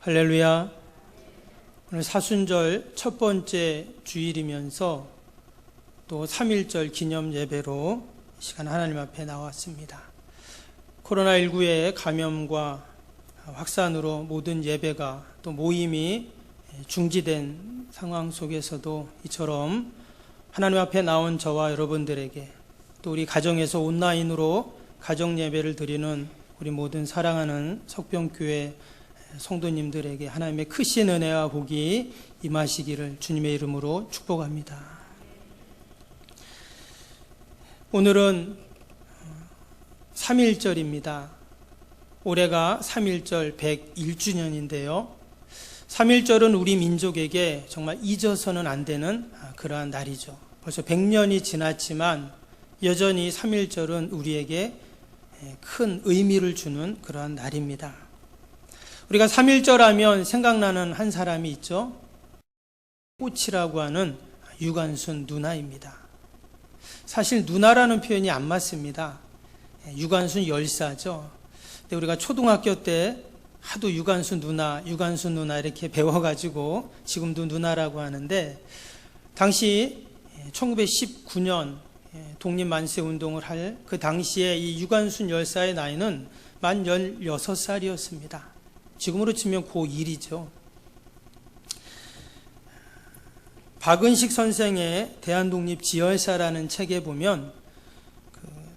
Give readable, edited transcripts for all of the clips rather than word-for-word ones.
할렐루야. 오늘 사순절 첫 번째 주일이면서 또 3.1절 기념 예배로 시간 하나님 앞에 나왔습니다. 코로나19의 감염과 확산으로 모든 예배가 또 모임이 중지된 상황 속에서도 이처럼 하나님 앞에 나온 저와 여러분들에게 또 우리 가정에서 온라인으로 가정 예배를 드리는 우리 모든 사랑하는 석병교회 성도님들에게 하나님의 크신 은혜와 복이 임하시기를 주님의 이름으로 축복합니다. 오늘은 3.1절입니다. 올해가 3.1절 101주년인데요. 3.1절은 우리 민족에게 정말 잊어서는 안 되는 그러한 날이죠. 벌써 100년이 지났지만 여전히 3.1절은 우리에게 큰 의미를 주는 그러한 날입니다. 우리가 3.1절 하면 생각나는 한 사람이 있죠. 꽃이라고 하는 유관순 누나입니다. 사실 누나라는 표현이 안 맞습니다. 유관순 열사죠. 근데 우리가 초등학교 때 하도 유관순 누나 이렇게 배워가지고 지금도 누나라고 하는데, 당시 1919년 독립만세운동을 할 그 당시에 이 유관순 열사의 나이는 만 16살이었습니다. 지금으로 치면 고1이죠. 박은식 선생의 대한독립지열사라는 책에 보면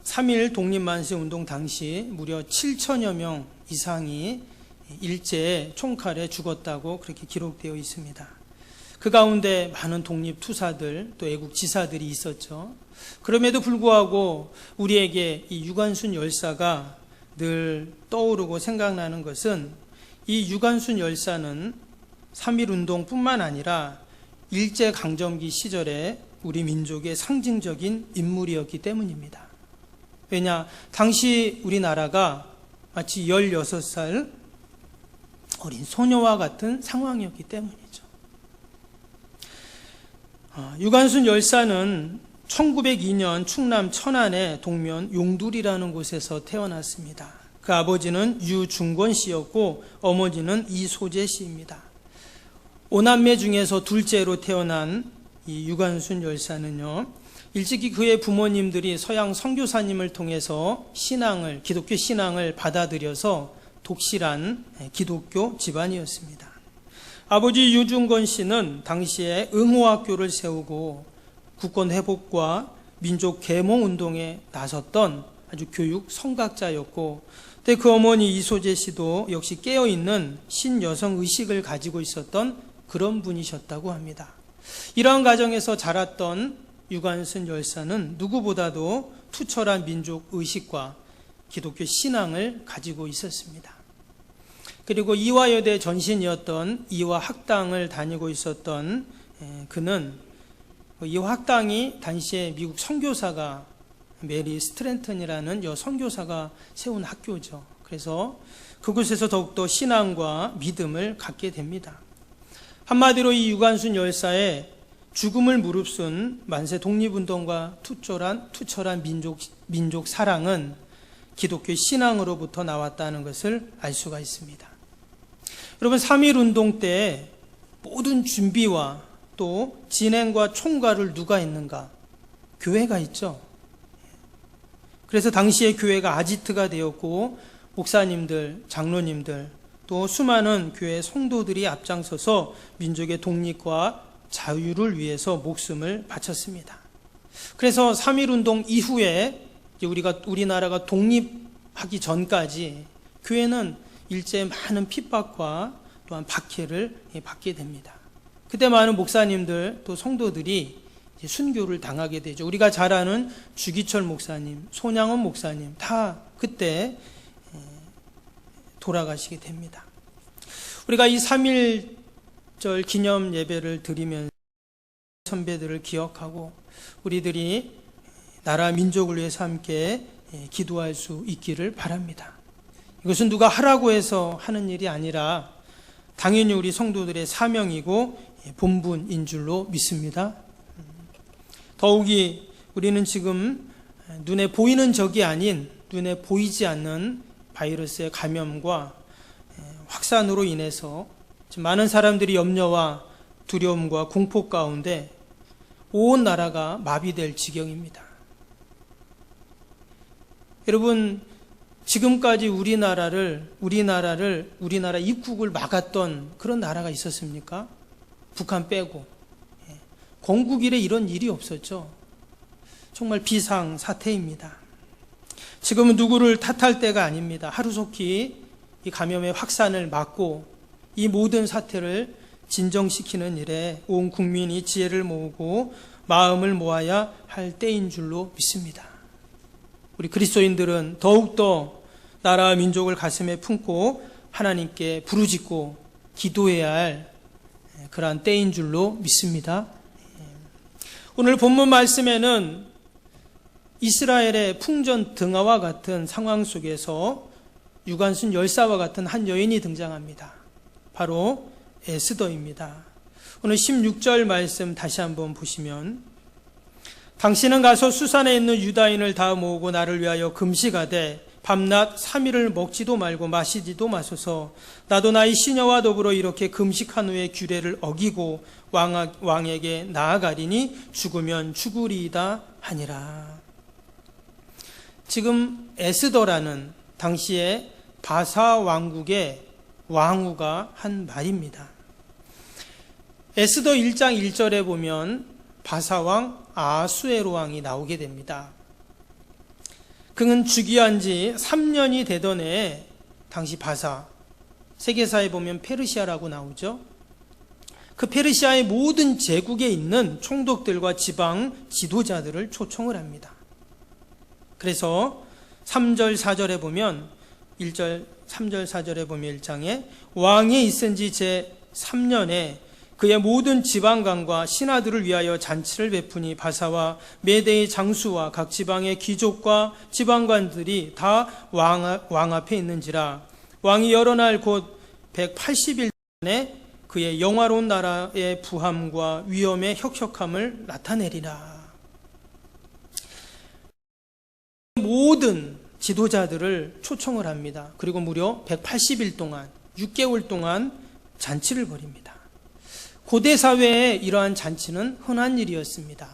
3.1 독립만세운동 당시 무려 7천여 명 이상이 일제의 총칼에 죽었다고 그렇게 기록되어 있습니다. 그 가운데 많은 독립투사들 또 애국지사들이 있었죠. 그럼에도 불구하고 우리에게 이 유관순 열사가 늘 떠오르고 생각나는 것은, 이 유관순 열사는 3.1운동뿐만 아니라 일제강점기 시절에 우리 민족의 상징적인 인물이었기 때문입니다. 왜냐, 당시 우리나라가 마치 16살 어린 소녀와 같은 상황이었기 때문이죠. 유관순 열사는 1902년 충남 천안의 동면 용두리라는 곳에서 태어났습니다. 그 아버지는 유중권 씨였고 어머니는 이소재 씨입니다. 5남매 중에서 둘째로 태어난 이 유관순 열사는요, 일찍이 그의 부모님들이 서양 선교사님을 통해서 기독교 신앙을 받아들여서 독실한 기독교 집안이었습니다. 아버지 유중권 씨는 당시에 응호학교를 세우고 국권 회복과 민족 계몽 운동에 나섰던 아주 교육 성각자였고, 근데 그 어머니 이소재 씨도 역시 깨어있는 신여성 의식을 가지고 있었던 그런 분이셨다고 합니다. 이러한 가정에서 자랐던 유관순 열사는 누구보다도 투철한 민족 의식과 기독교 신앙을 가지고 있었습니다. 그리고 이화여대 전신이었던 이화학당을 다니고 있었던 그는, 이화학당이 당시에 미국 선교사가 메리 스트랜턴이라는 선교사가 세운 학교죠. 그래서 그곳에서 더욱더 신앙과 믿음을 갖게 됩니다. 한마디로 이 유관순 열사의 죽음을 무릅쓴 만세 독립운동과 투철한 민족 사랑은 기독교 신앙으로부터 나왔다는 것을 알 수가 있습니다. 여러분, 3.1운동 때 모든 준비와 또 진행과 총괄을 누가 했는가? 교회가 있죠. 그래서 당시에 교회가 아지트가 되었고, 목사님들, 장로님들, 또 수많은 교회 성도들이 앞장서서 민족의 독립과 자유를 위해서 목숨을 바쳤습니다. 그래서 3.1운동 이후에 우리나라가 독립하기 전까지 교회는 일제의 많은 핍박과 또한 박해를 받게 됩니다. 그때 많은 목사님들 또 성도들이 순교를 당하게 되죠. 우리가 잘 아는 주기철 목사님, 손양원 목사님 다 그때 돌아가시게 됩니다. 우리가 이 3.1절 기념 예배를 드리면서 선배들을 기억하고 우리들이 나라 민족을 위해서 함께 기도할 수 있기를 바랍니다. 이것은 누가 하라고 해서 하는 일이 아니라 당연히 우리 성도들의 사명이고 본분인 줄로 믿습니다. 더욱이 우리는 지금 눈에 보이는 적이 아닌 눈에 보이지 않는 바이러스의 감염과 확산으로 인해서 많은 사람들이 염려와 두려움과 공포 가운데 온 나라가 마비될 지경입니다. 여러분, 지금까지 우리나라 입국을 막았던 그런 나라가 있었습니까? 북한 빼고. 건국 이래 이런 일이 없었죠. 정말 비상 사태입니다. 지금은 누구를 탓할 때가 아닙니다. 하루속히 이 감염의 확산을 막고 이 모든 사태를 진정시키는 일에 온 국민이 지혜를 모으고 마음을 모아야 할 때인 줄로 믿습니다. 우리 그리스도인들은 더욱더 나라와 민족을 가슴에 품고 하나님께 부르짖고 기도해야 할 그러한 때인 줄로 믿습니다. 오늘 본문 말씀에는 이스라엘의 풍전 등화와 같은 상황 속에서 유관순 열사와 같은 한 여인이 등장합니다. 바로 에스더입니다. 오늘 16절 말씀 다시 한번 보시면, 당신은 가서 수산에 있는 유다인을 다 모으고 나를 위하여 금식하되 밤낮 3일을 먹지도 말고 마시지도 마소서. 나도 나의 시녀와 더불어 이렇게 금식한 후에 규례를 어기고 왕에게 나아가리니 죽으면 죽으리이다 하니라. 지금 에스더라는 당시에 바사 왕국의 왕후가 한 말입니다. 에스더 1장 1절에 보면 바사왕 아수에로 왕이 나오게 됩니다. 그는 즉위한 지 3년이 되던 해에 당시 바사, 세계사에 보면 페르시아라고 나오죠. 그 페르시아의 모든 제국에 있는 총독들과 지방 지도자들을 초청을 합니다. 그래서 3절 4절에 보면 3절 4절에 보면 1장에 왕이 있은 지 제 3년에 그의 모든 지방관과 신하들을 위하여 잔치를 베푸니 바사와 메대의 장수와 각 지방의 귀족과 지방관들이 다 왕 앞에 있는지라. 왕이 여러 날 곧 180일 동안에 그의 영화로운 나라의 부함과 위엄의 혁혁함을 나타내리라. 모든 지도자들을 초청을 합니다. 그리고 무려 180일 동안, 6개월 동안 잔치를 벌입니다. 고대 사회에 이러한 잔치는 흔한 일이었습니다.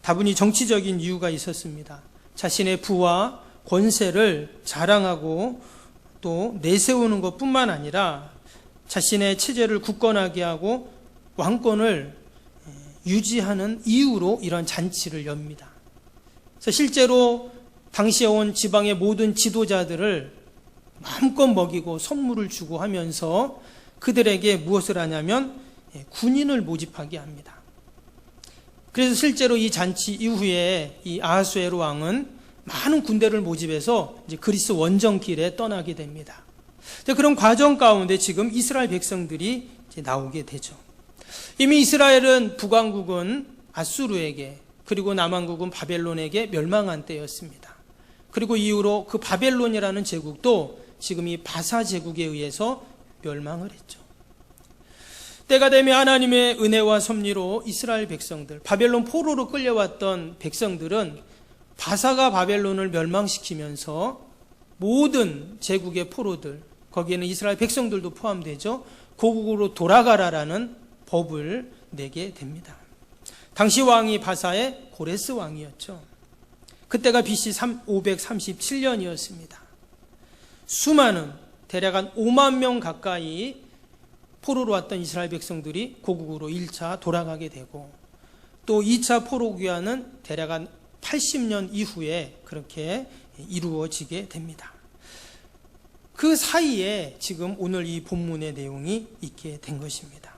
다분히 정치적인 이유가 있었습니다. 자신의 부와 권세를 자랑하고 또 내세우는 것뿐만 아니라 자신의 체제를 굳건하게 하고 왕권을 유지하는 이유로 이런 잔치를 엽니다. 그래서 실제로 당시에 온 지방의 모든 지도자들을 마음껏 먹이고 선물을 주고 하면서 그들에게 무엇을 하냐면 군인을 모집하게 합니다. 그래서 실제로 이 잔치 이후에 이 아하수에로 왕은 많은 군대를 모집해서 이제 그리스 원정길에 떠나게 됩니다. 그런 과정 가운데 지금 이스라엘 백성들이 이제 나오게 되죠. 이미 이스라엘은 북왕국은 아수르에게 그리고 남왕국은 바벨론에게 멸망한 때였습니다. 그리고 이후로 그 바벨론이라는 제국도 지금 이 바사 제국에 의해서 멸망을 했죠. 때가 되면 하나님의 은혜와 섭리로 이스라엘 백성들, 바벨론 포로로 끌려왔던 백성들은 바사가 바벨론을 멸망시키면서 모든 제국의 포로들, 거기에는 이스라엘 백성들도 포함되죠. 고국으로 돌아가라라는 법을 내게 됩니다. 당시 왕이 바사의 고레스 왕이었죠. 그때가 BC 537년이었습니다. 수많은 대략 한 5만 명 가까이 포로로 왔던 이스라엘 백성들이 고국으로 1차 돌아가게 되고 또 2차 포로 귀환은 대략 한 80년 이후에 그렇게 이루어지게 됩니다. 그 사이에 지금 오늘 이 본문의 내용이 있게 된 것입니다.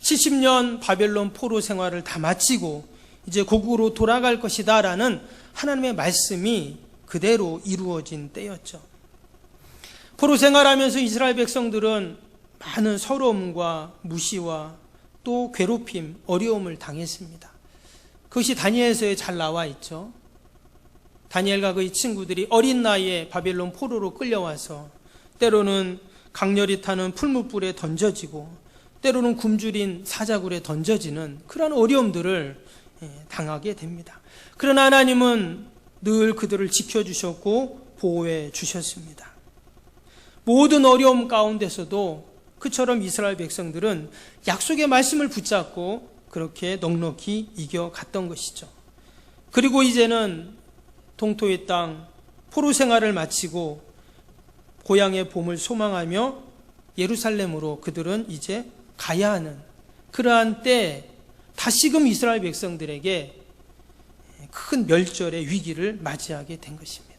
70년 바벨론 포로 생활을 다 마치고 이제 고국으로 돌아갈 것이다 라는 하나님의 말씀이 그대로 이루어진 때였죠. 포로 생활하면서 이스라엘 백성들은 많은 서러움과 무시와 또 괴롭힘, 어려움을 당했습니다. 그것이 다니엘서에 잘 나와 있죠. 다니엘과 그의 친구들이 어린 나이에 바벨론 포로로 끌려와서 때로는 강렬히 타는 풀무불에 던져지고 때로는 굶주린 사자굴에 던져지는 그런 어려움들을 당하게 됩니다. 그러나 하나님은 늘 그들을 지켜주셨고 보호해 주셨습니다. 모든 어려움 가운데서도 그처럼 이스라엘 백성들은 약속의 말씀을 붙잡고 그렇게 넉넉히 이겨갔던 것이죠. 그리고 이제는 동토의 땅 포로 생활을 마치고 고향의 봄을 소망하며 예루살렘으로 그들은 이제 가야 하는 그러한 때 다시금 이스라엘 백성들에게 큰 멸절의 위기를 맞이하게 된 것입니다.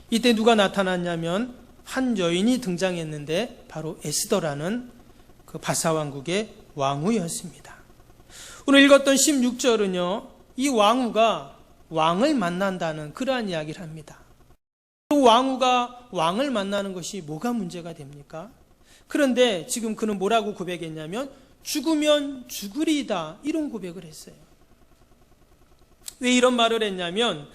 이때 누가 나타났냐면 한 여인이 등장했는데 바로 에스더라는 그 바사왕국의 왕후였습니다. 오늘 읽었던 16절은요, 이 왕후가 왕을 만난다는 그러한 이야기를 합니다. 왕후가 왕을 만나는 것이 뭐가 문제가 됩니까? 그런데 지금 그는 뭐라고 고백했냐면 죽으면 죽으리이다, 이런 고백을 했어요. 왜 이런 말을 했냐면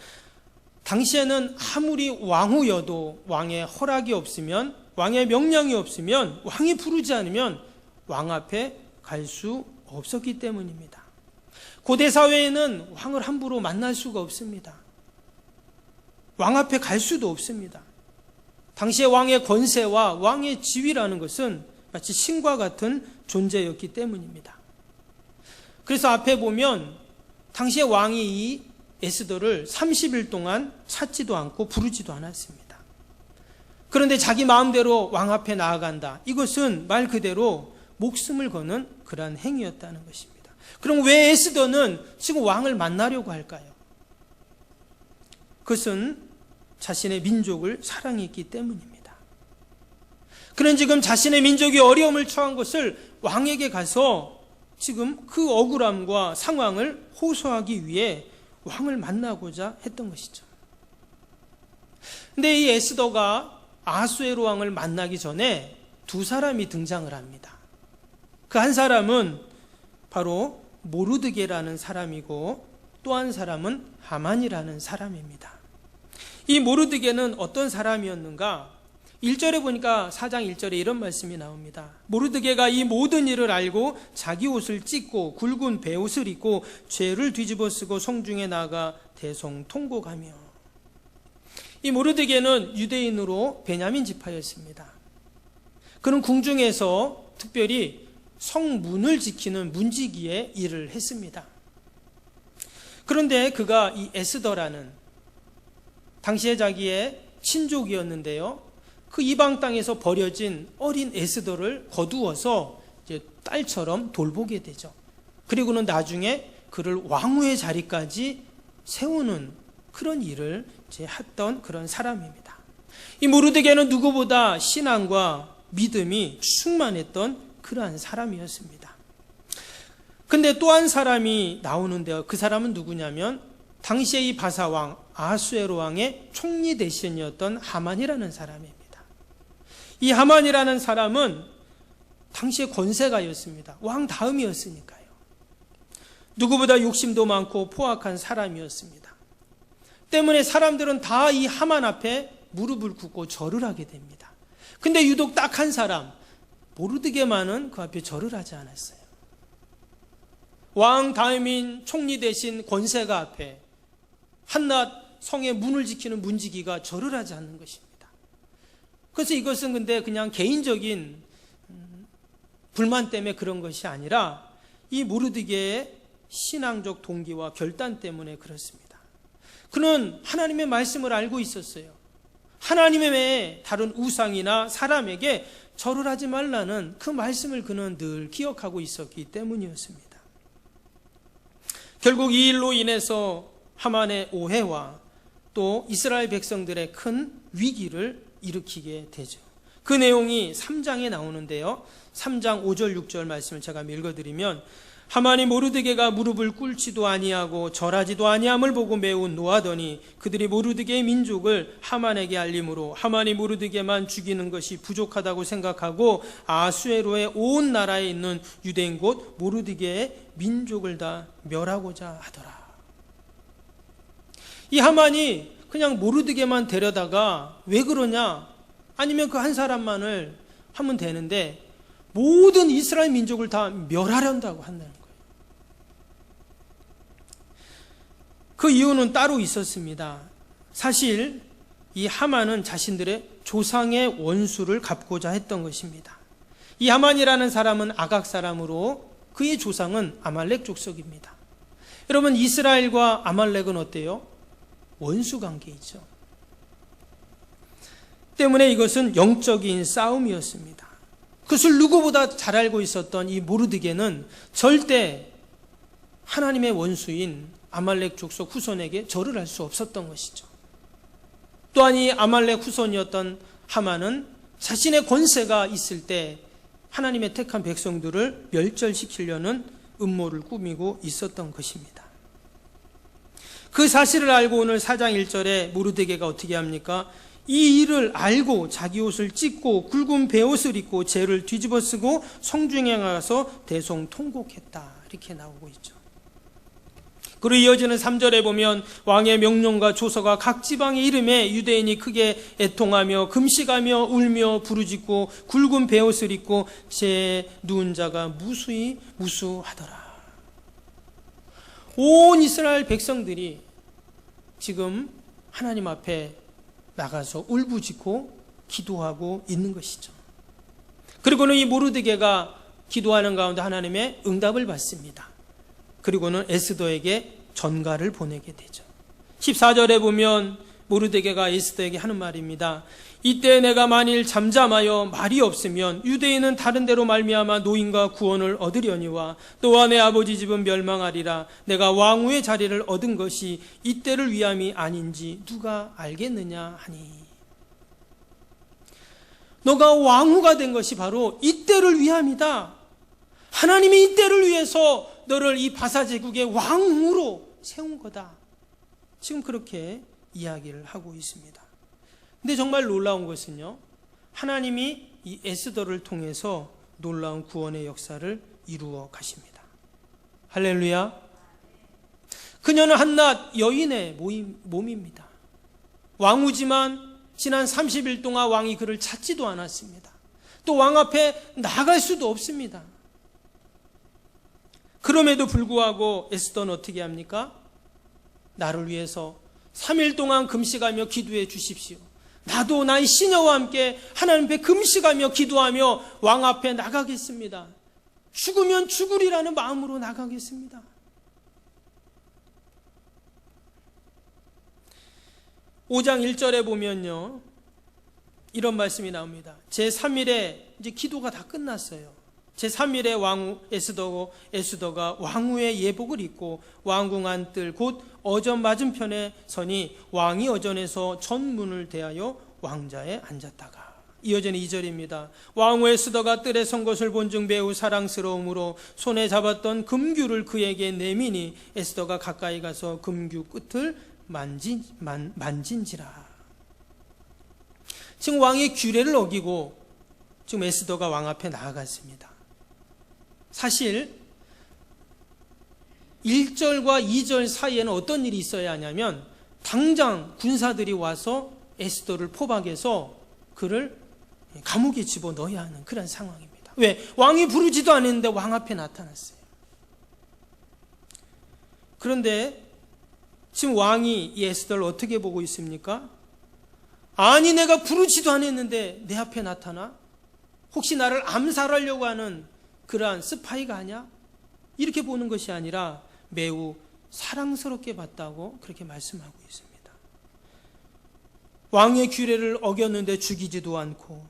당시에는 아무리 왕후여도 왕의 허락이 없으면, 왕의 명령이 없으면, 왕이 부르지 않으면 왕 앞에 갈 수 없었기 때문입니다. 고대 사회에는 왕을 함부로 만날 수가 없습니다. 왕 앞에 갈 수도 없습니다. 당시의 왕의 권세와 왕의 지위라는 것은 마치 신과 같은 존재였기 때문입니다. 그래서 앞에 보면 당시의 왕이 이 에스더를 30일 동안 찾지도 않고 부르지도 않았습니다. 그런데 자기 마음대로 왕 앞에 나아간다. 이것은 말 그대로 목숨을 거는 그러한 행위였다는 것입니다. 그럼 왜 에스더는 지금 왕을 만나려고 할까요? 그것은 자신의 민족을 사랑했기 때문입니다. 그는 지금 자신의 민족이 어려움을 처한 것을 왕에게 가서 지금 그 억울함과 상황을 호소하기 위해 왕을 만나고자 했던 것이죠. 근데 이 에스더가 아하수에로 왕을 만나기 전에 두 사람이 등장을 합니다. 그 한 사람은 바로 모르드게라는 사람이고 또 한 사람은 하만이라는 사람입니다. 이 모르드게는 어떤 사람이었는가? 1절에 보니까 4장 1절에 이런 말씀이 나옵니다. 모르드게가 이 모든 일을 알고 자기 옷을 찢고 굵은 베옷을 입고 죄를 뒤집어 쓰고 성중에 나가 대성통곡하며. 이 모르드게는 유대인으로 베냐민 지파였습니다. 그는 궁중에서 특별히 성문을 지키는 문지기의 일을 했습니다. 그런데 그가 이 에스더라는 당시에 자기의 친족이었는데요, 그 이방 땅에서 버려진 어린 에스더를 거두어서 이제 딸처럼 돌보게 되죠. 그리고는 나중에 그를 왕후의 자리까지 세우는 그런 일을 이제 했던 그런 사람입니다. 이 모르드게는 누구보다 신앙과 믿음이 충만했던 그러한 사람이었습니다. 근데 또 한 사람이 나오는데요. 그 사람은 누구냐면 당시에 이 바사왕 아하수에로 왕의 총리 대신이었던 하만이라는 사람입니다. 이 하만이라는 사람은 당시의 권세가였습니다. 왕 다음이었으니까요. 누구보다 욕심도 많고 포악한 사람이었습니다. 때문에 사람들은 다 이 하만 앞에 무릎을 꿇고 절을 하게 됩니다. 근데 유독 딱 한 사람, 모르드게만은 그 앞에 절을 하지 않았어요. 왕 다음인 총리 대신 권세가 앞에 한낱 성의 문을 지키는 문지기가 절을 하지 않는 것입니다. 그래서 이것은 근데 그냥 개인적인 불만 때문에 그런 것이 아니라 이 모르드게의 신앙적 동기와 결단 때문에 그렇습니다. 그는 하나님의 말씀을 알고 있었어요. 하나님의 외에 다른 우상이나 사람에게 절을 하지 말라는 그 말씀을 그는 늘 기억하고 있었기 때문이었습니다. 결국 이 일로 인해서 하만의 오해와 또 이스라엘 백성들의 큰 위기를 일으키게 되죠. 그 내용이 3장에 나오는데요. 3장 5절 6절 말씀을 제가 읽어드리면 하만이 모르드게가 무릎을 꿇지도 아니하고 절하지도 아니함을 보고 매우 노하더니 그들이 모르드게의 민족을 하만에게 알림으로 하만이 모르드게만 죽이는 것이 부족하다고 생각하고 아하수에로의 온 나라에 있는 유대인 곧 모르드게의 민족을 다 멸하고자 하더라. 이 하만이 그냥 모르드게만 데려다가 왜 그러냐? 아니면 그 한 사람만을 하면 되는데 모든 이스라엘 민족을 다 멸하려고 한다는 거예요. 그 이유는 따로 있었습니다. 사실 이 하만은 자신들의 조상의 원수를 갚고자 했던 것입니다. 이 하만이라는 사람은 아각 사람으로 그의 조상은 아말렉 족속입니다. 여러분, 이스라엘과 아말렉은 어때요? 원수 관계이죠. 때문에 이것은 영적인 싸움이었습니다. 그것을 누구보다 잘 알고 있었던 이 모르드게는 절대 하나님의 원수인 아말렉 족속 후손에게 절을 할 수 없었던 것이죠. 또한 이 아말렉 후손이었던 하만은 자신의 권세가 있을 때 하나님의 택한 백성들을 멸절시키려는 음모를 꾸미고 있었던 것입니다. 그 사실을 알고 오늘 4장 1절에 모르드게가 어떻게 합니까? 이 일을 알고 자기 옷을 찢고 굵은 베옷을 입고 재를 뒤집어 쓰고 성중에 가서 대성통곡했다. 이렇게 나오고 있죠. 그리고 이어지는 3절에 보면 왕의 명령과 조서가 각 지방의 이름에 유대인이 크게 애통하며 금식하며 울며 부르짖고 굵은 베옷을 입고 제 누운 자가 무수히 무수하더라. 온 이스라엘 백성들이 지금 하나님 앞에 나가서 울부짖고 기도하고 있는 것이죠. 그리고는 이 모르드게가 기도하는 가운데 하나님의 응답을 받습니다. 그리고는 에스더에게 전가를 보내게 되죠. 14절에 보면 모르드게가 에스더에게 하는 말입니다. 이때 내가 만일 잠잠하여 말이 없으면 유대인은 다른 데로 말미암아 노임과 구원을 얻으려니와 또한 내 아버지 집은 멸망하리라. 내가 왕후의 자리를 얻은 것이 이때를 위함이 아닌지 누가 알겠느냐 하니. 너가 왕후가 된 것이 바로 이때를 위함이다. 하나님이 이때를 위해서 너를 이 바사 제국의 왕후로 세운 거다. 지금 그렇게 이야기를 하고 있습니다. 근데 정말 놀라운 것은요, 하나님이 이 에스더를 통해서 놀라운 구원의 역사를 이루어 가십니다. 할렐루야. 그녀는 한낱 여인의 몸입니다. 왕후지만 지난 30일 동안 왕이 그를 찾지도 않았습니다. 또 왕 앞에 나갈 수도 없습니다. 그럼에도 불구하고 에스더는 어떻게 합니까? 나를 위해서 3일 동안 금식하며 기도해 주십시오. 나도 나의 시녀와 함께 하나님 앞에 금식하며 기도하며 왕 앞에 나가겠습니다. 죽으면 죽으리라는 마음으로 나가겠습니다. (5장 1절에) 보면요, 이런 말씀이 나옵니다. 제3일에 이제 기도가 다 끝났어요. 제3일에 왕후 에스더가 왕후의 예복을 입고 왕궁 안뜰 곧 어전 맞은편에 서니 왕이 어전에서 전문을 대하여 왕자에 앉았다가. 이어지는 2절입니다. 왕후 에스더가 뜰에 선 것을 본즉 매우 사랑스러움으로 손에 잡았던 금규를 그에게 내미니 에스더가 가까이 가서 금규 끝을 만진지라. 지금 왕의 규례를 어기고 지금 에스더가 왕 앞에 나아갔습니다. 사실 1절과 2절 사이에는 어떤 일이 있어야 하냐면 당장 군사들이 와서 에스더를 포박해서 그를 감옥에 집어넣어야 하는 그런 상황입니다. 왜? 왕이 부르지도 않았는데 왕 앞에 나타났어요. 그런데 지금 왕이 이 에스더를 어떻게 보고 있습니까? 아니, 내가 부르지도 않았는데 내 앞에 나타나? 혹시 나를 암살하려고 하는 그러한 스파이가 아니야? 이렇게 보는 것이 아니라 매우 사랑스럽게 봤다고 그렇게 말씀하고 있습니다. 왕의 규례를 어겼는데 죽이지도 않고,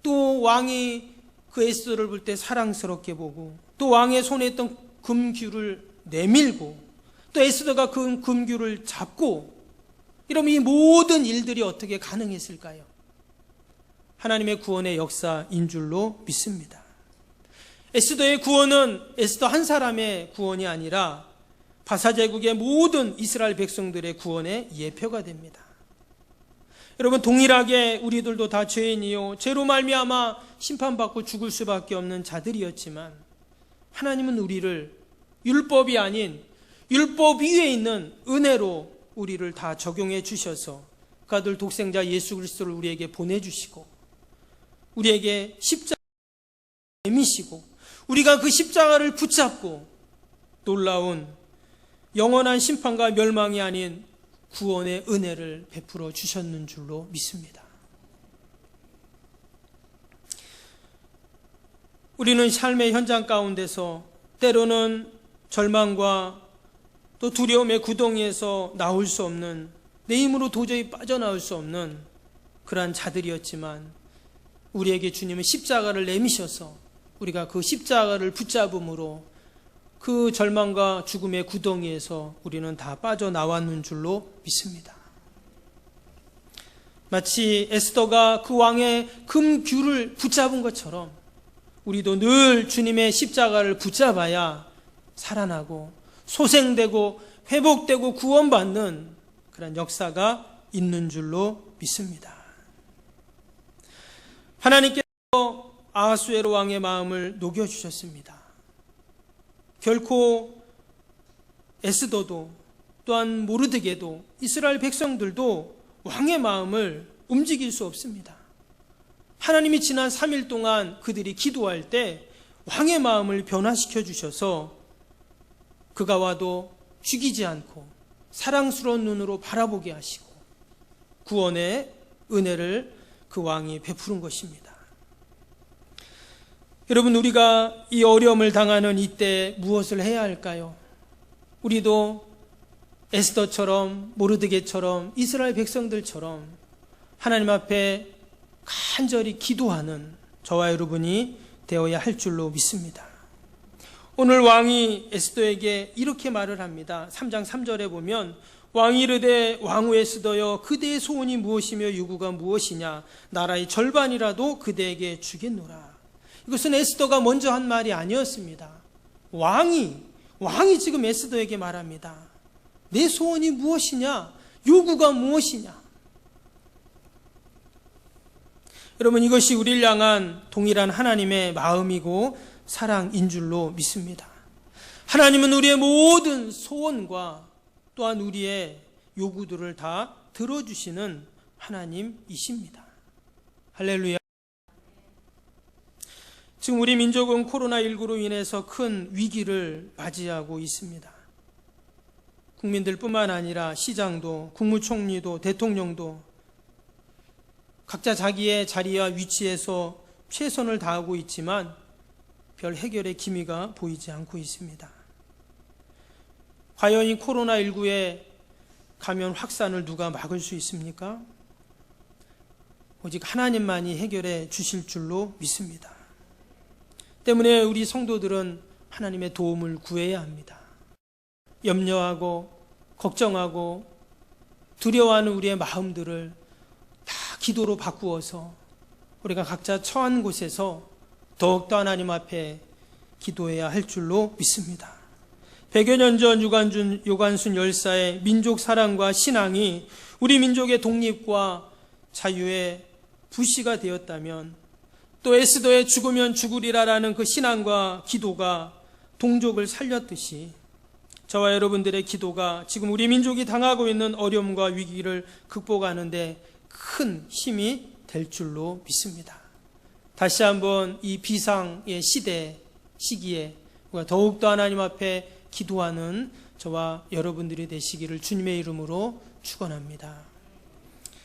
또 왕이 그 에스더를 볼 때 사랑스럽게 보고, 또 왕의 손에 있던 금규를 내밀고, 또 에스더가 그 금규를 잡고, 이러면 이 모든 일들이 어떻게 가능했을까요? 하나님의 구원의 역사인 줄로 믿습니다. 에스더의 구원은 에스더 한 사람의 구원이 아니라 바사 제국의 모든 이스라엘 백성들의 구원의 예표가 됩니다. 여러분, 동일하게 우리들도 다 죄인이요 죄로 말미암아 심판받고 죽을 수밖에 없는 자들이었지만 하나님은 우리를 율법이 아닌 율법 위에 있는 은혜로 우리를 다 적용해 주셔서 그 아들 독생자 예수 그리스도를 우리에게 보내주시고 우리에게 십자가를 내미시고 우리가 그 십자가를 붙잡고 놀라운 영원한 심판과 멸망이 아닌 구원의 은혜를 베풀어 주셨는 줄로 믿습니다. 우리는 삶의 현장 가운데서 때로는 절망과 또 두려움의 구덩이에서 나올 수 없는, 내 힘으로 도저히 빠져나올 수 없는 그러한 자들이었지만 우리에게 주님은 십자가를 내미셔서 우리가 그 십자가를 붙잡음으로 그 절망과 죽음의 구덩이에서 우리는 다 빠져나왔는 줄로 믿습니다. 마치 에스더가 그 왕의 금규를 붙잡은 것처럼 우리도 늘 주님의 십자가를 붙잡아야 살아나고 소생되고 회복되고 구원받는 그런 역사가 있는 줄로 믿습니다. 하나님께서 아하수에로 왕의 마음을 녹여주셨습니다. 결코 에스더도 또한 모르드게도 이스라엘 백성들도 왕의 마음을 움직일 수 없습니다. 하나님이 지난 3일 동안 그들이 기도할 때 왕의 마음을 변화시켜 주셔서 그가 와도 죽이지 않고 사랑스러운 눈으로 바라보게 하시고 구원의 은혜를 그 왕이 베푸는 것입니다. 여러분, 우리가 이 어려움을 당하는 이때 무엇을 해야 할까요? 우리도 에스더처럼 모르드게처럼 이스라엘 백성들처럼 하나님 앞에 간절히 기도하는 저와 여러분이 되어야 할 줄로 믿습니다. 오늘 왕이 에스더에게 이렇게 말을 합니다. 3장 3절에 보면 왕이 이르되 왕후 에스더여 그대의 소원이 무엇이며 요구가 무엇이냐 나라의 절반이라도 그대에게 주겠노라. 이것은 에스더가 먼저 한 말이 아니었습니다. 왕이 지금 에스더에게 말합니다. 내 소원이 무엇이냐? 요구가 무엇이냐? 여러분, 이것이 우리를 향한 동일한 하나님의 마음이고 사랑인 줄로 믿습니다. 하나님은 우리의 모든 소원과 또한 우리의 요구들을 다 들어주시는 하나님이십니다. 할렐루야. 지금 우리 민족은 코로나19로 인해서 큰 위기를 맞이하고 있습니다. 국민들뿐만 아니라 시장도, 국무총리도, 대통령도 각자 자기의 자리와 위치에서 최선을 다하고 있지만 별 해결의 기미가 보이지 않고 있습니다. 과연 이 코로나19의 감염 확산을 누가 막을 수 있습니까? 오직 하나님만이 해결해 주실 줄로 믿습니다. 때문에 우리 성도들은 하나님의 도움을 구해야 합니다. 염려하고 걱정하고 두려워하는 우리의 마음들을 다 기도로 바꾸어서 우리가 각자 처한 곳에서 더욱더 하나님 앞에 기도해야 할 줄로 믿습니다. 100여 년 전 요관순 열사의 민족 사랑과 신앙이 우리 민족의 독립과 자유의 부시가 되었다면 또 에스더의 죽으면 죽으리라라는 그 신앙과 기도가 동족을 살렸듯이 저와 여러분들의 기도가 지금 우리 민족이 당하고 있는 어려움과 위기를 극복하는 데 큰 힘이 될 줄로 믿습니다. 다시 한번 이 비상의 시기에 우리가 더욱더 하나님 앞에 기도하는 저와 여러분들이 되시기를 주님의 이름으로 축원합니다.